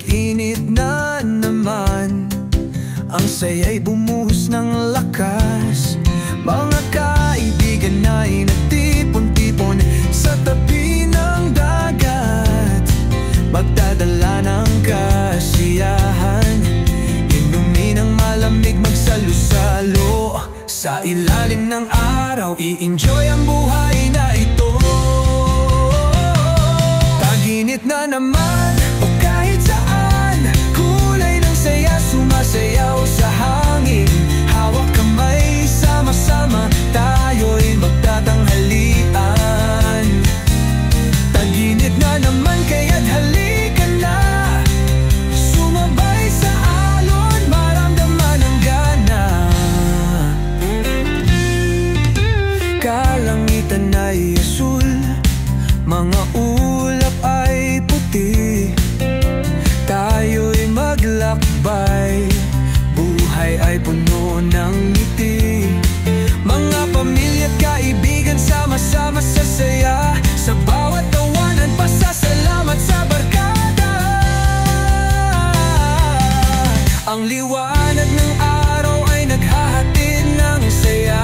Tag-init na naman, ang saya'y bumuhos ng lakas. Mga kaibigan ay nagtipon-tipon sa tabi ng dagat, magdadala ng kasiyahan, inumin ng malamig, magsalo-salo. Sa ilalim ng araw, i-enjoy ang buhay na ito. Tag-init na naman, o kahit saan, kulay ng saya, sumasayaw sa hangin. Hawak kamay, sama-sama, tayo'y magtatanghalian. Tag-init na naman, kaya't halika na, sumabay sa alon, maramdaman ang gana. Kalangitan ay asul, mga ulap ay puti, tayo'y maglakbay, buhay ay puno ng ngiti. Mga pamilya at kaibigan, sama-sama sa saya, sa bawat tawanan, pasasalamat sa barkada. Ang liwanag ng araw ay naghahatid ng saya,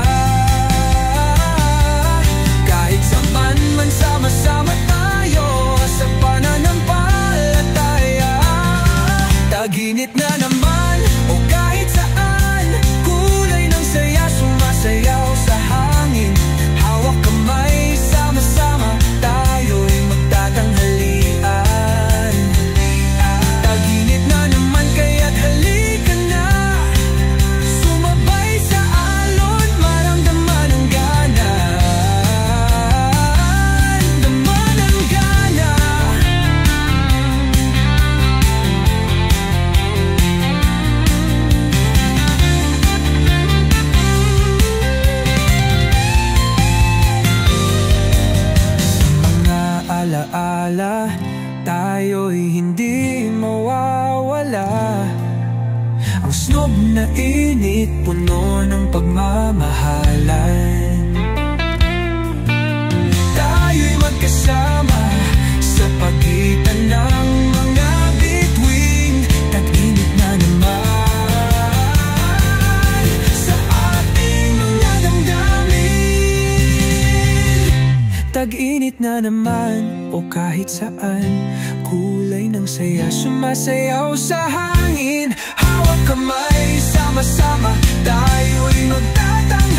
kahit saan man sama-sama tayo sa pananampalataya. Tag-init na naman, o kahit saan, kulay ng saya, sumasayaw sa hangin. Hawak kamay, sama-sama, tayo'y magtatanghalian. Tag-init na naman, kaya't halika na, sumabay sa alon, maramdaman ang gana. Daman ang gana. Mga alaala, tayo'y hindi mawawala. Ang snob na init, puno ng pagmamahalan. Tayo'y magkasama sa pagitan ng mga bituin. Tag-init na naman sa ating mga damdamin. Tag-init na naman, o kahit saan, kulay ng saya, sumasayaw sa hangin. Hawak kamay, sama-sama, tayo'y magtatanghalian.